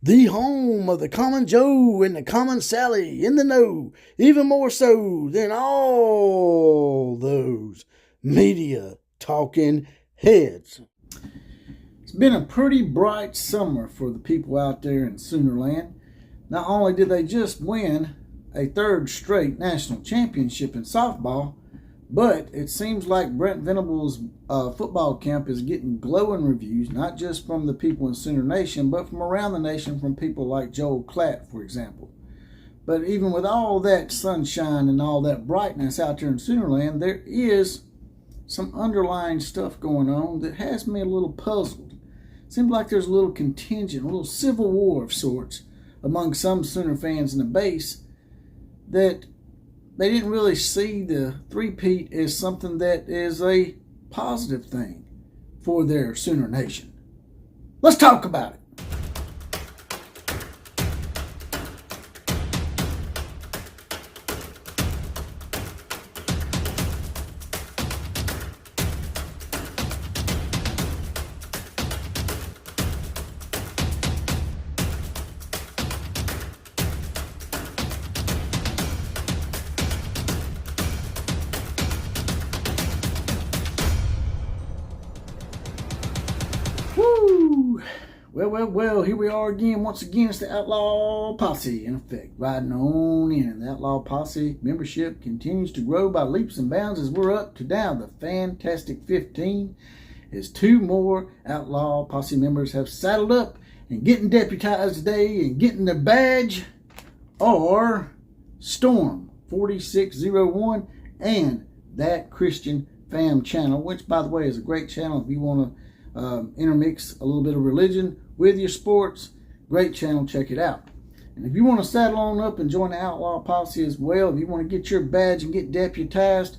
The home of the common Joe and the common Sally in the know, even more so than all those media talking heads. It's been a pretty bright summer for the people out there in Soonerland. Not only did they just win a third straight national championship in softball, but it seems like Brent Venables' football camp is getting glowing reviews, not just from the people in Sooner Nation, but from around the nation, from people like Joel Klatt, for example. But even with all that sunshine and all that brightness out there in Soonerland, there is some underlying stuff going on that has me a little puzzled. It seems like there's a little contingent, a little civil war of sorts among some Sooner fans in the base that they didn't really see the three-peat as something that is a positive thing for their Sooner Nation. Let's talk about it. Woo! Well, here we are again. Once again, it's the Outlaw Posse in effect, riding on in. The Outlaw Posse membership continues to grow by leaps and bounds as we're up to now the fantastic 15, as two more Outlaw Posse members have saddled up and getting deputized today and getting their badge are Storm 4601 and That Christian Fam channel, which, by the way, is a great channel if you want to intermix a little bit of religion with your sports. Great channel, check it out. And if you want to saddle on up and join the Outlaw Posse as well, if you want to get your badge and get deputized,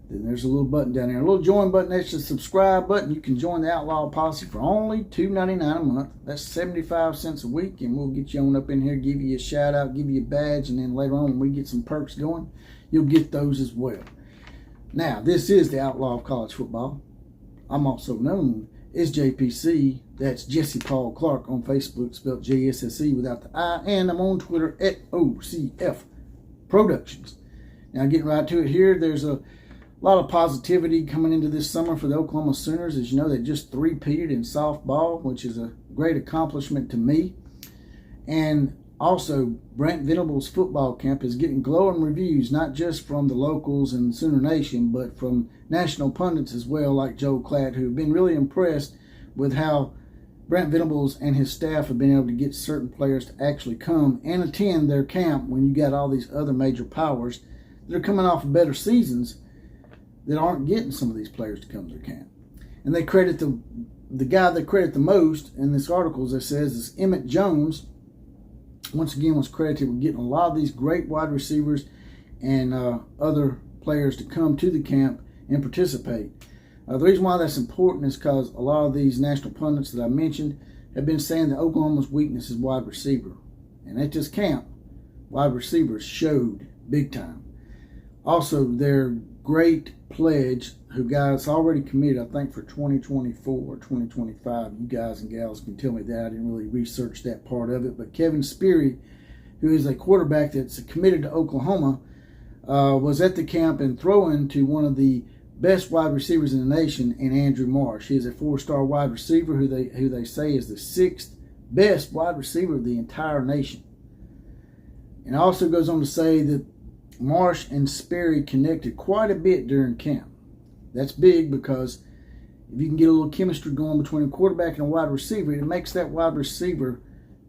then there's a little button down there, a little join button next to the subscribe button. You can join the Outlaw Posse for only $2.99 a month. That's 75 cents a week, and we'll get you on up in here, give you a shout out, give you a badge, and then later on when we get some perks going, you'll get those as well. Now, this is the Outlaw of College Football. I'm also known as JPC. That's Jesse Paul Clark on Facebook, spelled JSSE without the I, and I'm on Twitter at OCF Productions. Now, getting right to it here, there's a lot of positivity coming into this summer for the Oklahoma Sooners. As you know, they just three-peated in softball, which is a great accomplishment to me. And also, Brent Venables' football camp is getting glowing reviews, not just from the locals and Sooner Nation, but from national pundits as well, like Joel Klatt, who have been really impressed with how Brent Venables and his staff have been able to get certain players to actually come and attend their camp when you got all these other major powers that are coming off of better seasons that aren't getting some of these players to come to their camp. And they credit the guy they credit the most in this article, as it says, is Emmett Jones. Once again, was credited with getting a lot of these great wide receivers and other players to come to the camp and participate. The reason why that's important is because a lot of these national pundits that I mentioned have been saying that Oklahoma's weakness is wide receiver. And at this camp, wide receivers showed big time. Also, their great pledge, who guys already committed, I think, for 2024 or 2025. You guys and gals can tell me that. I didn't really research that part of it. But Kevin Sperry, who is a quarterback that's committed to Oklahoma, was at the camp and throwing to one of the best wide receivers in the nation, in Andrew Marsh. He is a four-star wide receiver who they say is the sixth best wide receiver of the entire nation. And also goes on to say that Marsh and Sperry connected quite a bit during camp. That's big because if you can get a little chemistry going between a quarterback and a wide receiver, it makes that wide receiver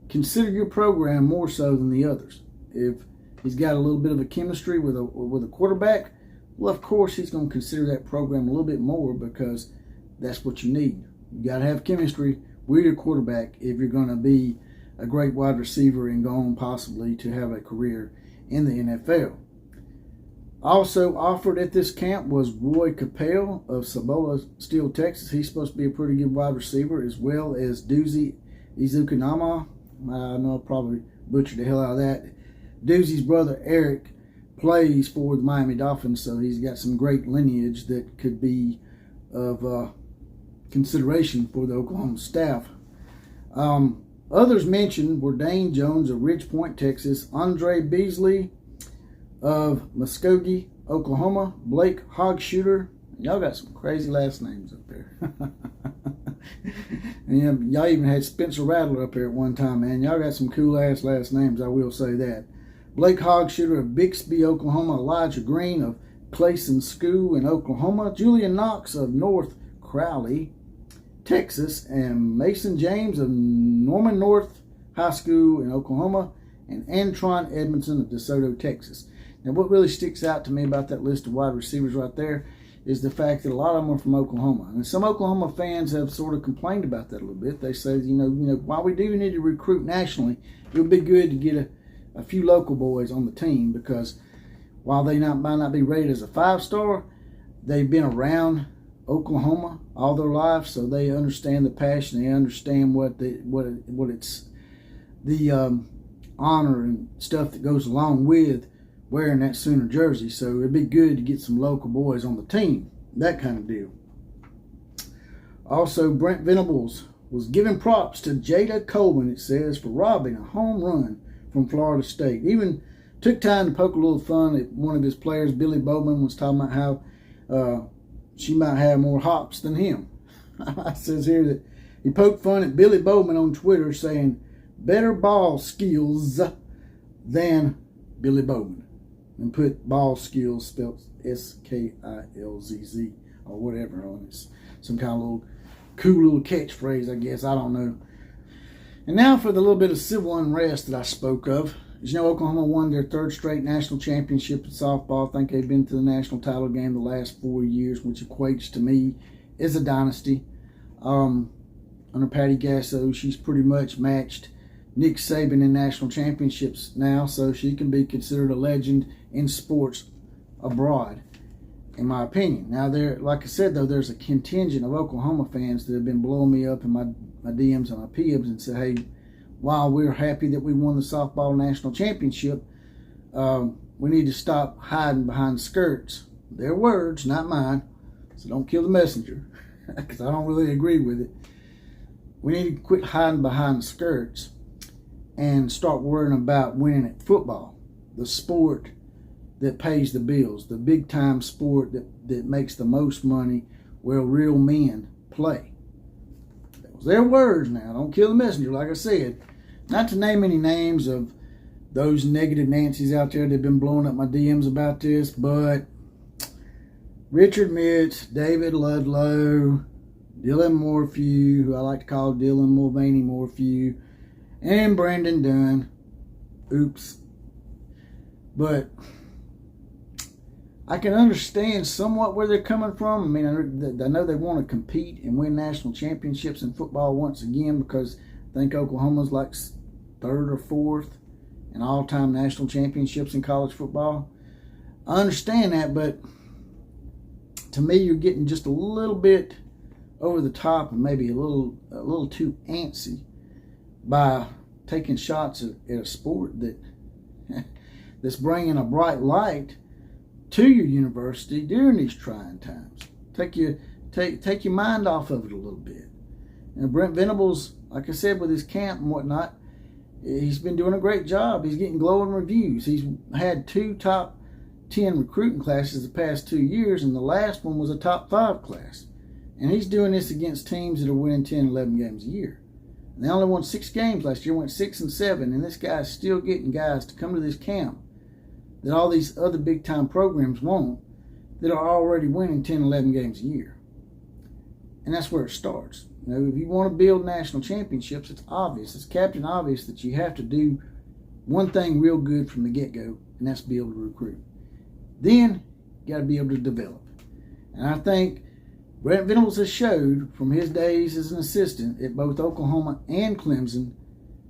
consider your program more so than the others. If he's got a little bit of a chemistry with a quarterback, well, of course, he's going to consider that program a little bit more because that's what you need. You got to have chemistry with your quarterback if you're going to be a great wide receiver and go on possibly to have a career in the NFL. Also offered at this camp was Roy Capel of Cibola Steel, Texas. He's supposed to be a pretty good wide receiver, as well as Doozy Izukanama. I know I probably butchered the hell out of that. Doozy's brother Eric plays for the Miami Dolphins, so he's got some great lineage that could be of consideration for the Oklahoma staff. Others mentioned were Dane Jones of Ridge Point, Texas, Andre Beasley of Muskogee, Oklahoma, Blake Hogshooter. Y'all got some crazy last names up there. And y'all even had Spencer Rattler up here at one time, man. Y'all got some cool ass last names, I will say that. Blake Hogshooter of Bixby, Oklahoma, Elijah Green of Clayson School in Oklahoma, Julian Knox of North Crowley, Texas, and Mason James of Norman North High School in Oklahoma, and Antron Edmondson of DeSoto, Texas. Now, what really sticks out to me about that list of wide receivers right there is the fact that a lot of them are from Oklahoma. And some Oklahoma fans have sort of complained about that a little bit. They say, you know, while we do need to recruit nationally, it would be good to get a few local boys on the team, because while they might not be rated as a 5-star, they've been around Oklahoma all their life, so they understand the passion. They understand what it's the honor and stuff that goes along with wearing that Sooner jersey. So it'd be good to get some local boys on the team, that kind of deal. Also, Brent Venables was giving props to Jada Coleman, it says, for robbing a home run from Florida State. Even took time to poke a little fun at one of his players. Billy Bowman was talking about how she might have more hops than him. It says here that he poked fun at Billy Bowman on Twitter, saying better ball skills than Billy Bowman, and put ball skills spelled S-K-I-L-Z-Z or whatever on it. Some kind of little cool little catchphrase, I guess. I don't know. And now for the little bit of civil unrest that I spoke of. As you know, Oklahoma won their 3rd straight national championship in softball. I think they've been to the national title game the last 4 years, which equates to me as a dynasty. Under Patty Gasso, she's pretty much matched Nick Saban in national championships now, so she can be considered a legend in sports abroad, in my opinion. Now, like I said, though, there's a contingent of Oklahoma fans that have been blowing me up in my DMs and my PMs and said, hey, while we're happy that we won the softball national championship, we need to stop hiding behind skirts. Their words, not mine, so don't kill the messenger, because I don't really agree with it. We need to quit hiding behind skirts and start worrying about winning at football, the sport that pays the bills, the big-time sport that makes the most money, where real men play. That was their words now. Don't kill the messenger, like I said. Not to name any names of those negative Nancys out there that have been blowing up my DMs about this, but Richard Mitz, David Ludlow, Dylan Morphew, who I like to call Dylan Mulvaney Morphew, and Brandon Dunn. Oops. But I can understand somewhat where they're coming from. I mean, I know they want to compete and win national championships in football once again, because I think Oklahoma's like 3rd or 4th in all-time national championships in college football. I understand that, but to me, you're getting just a little bit over the top and maybe a little too antsy by taking shots at a sport that's bringing a bright light to your university during these trying times. Take your mind off of it a little bit. And Brent Venables, like I said, with his camp and whatnot, he's been doing a great job. He's getting glowing reviews. He's had 2 top 10 recruiting classes the past 2 years, and the last one was a top 5 class. And he's doing this against teams that are winning 10, 11 games a year. And they only won 6 games last year, went 6-7, and this guy's still getting guys to come to this camp that all these other big-time programs won't, that are already winning 10, 11 games a year. And that's where it starts. You know, if you want to build national championships, it's obvious. It's Captain Obvious that you have to do one thing real good from the get-go, and that's be able to recruit. Then, you got to be able to develop. And I think Brent Venables has showed from his days as an assistant at both Oklahoma and Clemson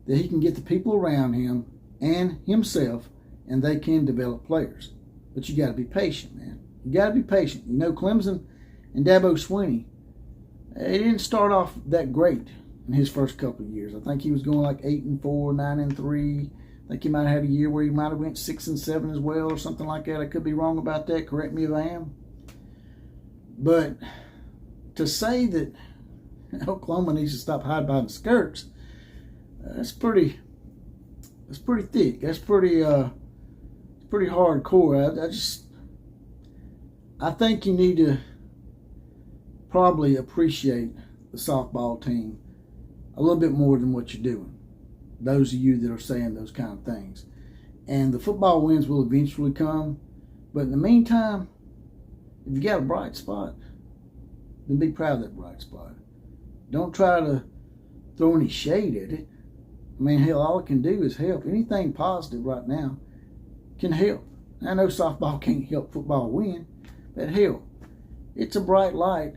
that he can get the people around him and himself, and they can develop players. But you got to be patient, man. You got to be patient. You know, Clemson and Dabo Swinney, he didn't start off that great in his first couple of years. I think he was going like 8-4, 9-3. I think he might have had a year where he might have went 6-7 as well, or something like that. I could be wrong about that. Correct me if I am. But to say that Oklahoma needs to stop hiding behind the skirts, That's pretty thick. That's pretty hardcore. I think you need to probably appreciate the softball team a little bit more than what you're doing. Those of you that are saying those kind of things. And the football wins will eventually come. But in the meantime, if you got a bright spot, then be proud of that bright spot. Don't try to throw any shade at it. I mean, hell, all it can do is help. Anything positive right now can help. I know softball can't help football win, but hell, it's a bright light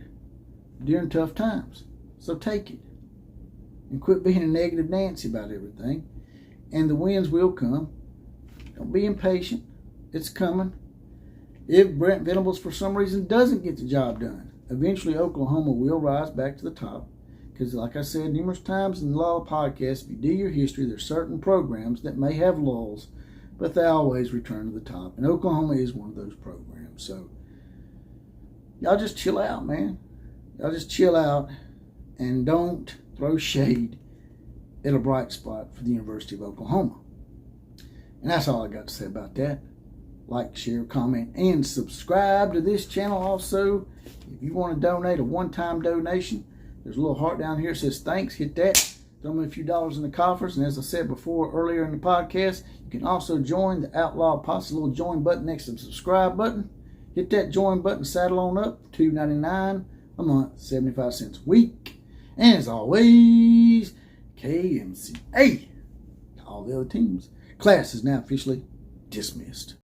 during tough times. So take it. And quit being a negative Nancy about everything. And the wins will come. Don't be impatient. It's coming. If Brent Venables for some reason doesn't get the job done, eventually Oklahoma will rise back to the top. Because like I said numerous times in the Law podcast, if you do your history, there's certain programs that may have lulls, but they always return to the top. And Oklahoma is one of those programs. So y'all just chill out, man. Y'all just chill out and don't throw shade at a bright spot for the University of Oklahoma. And that's all I got to say about that. Like, share, comment, and subscribe to this channel. Also, if you want to donate a one-time donation, there's a little heart down here that says thanks. Hit that. Throw me a few dollars in the coffers. And as I said before earlier in the podcast, you can also join the Outlaw Posse. Little join button next to the subscribe button. Hit that join button, saddle on up. $2.99 a month, 75 cents a week. And as always, KMCA. All the other teams. Class is now officially dismissed.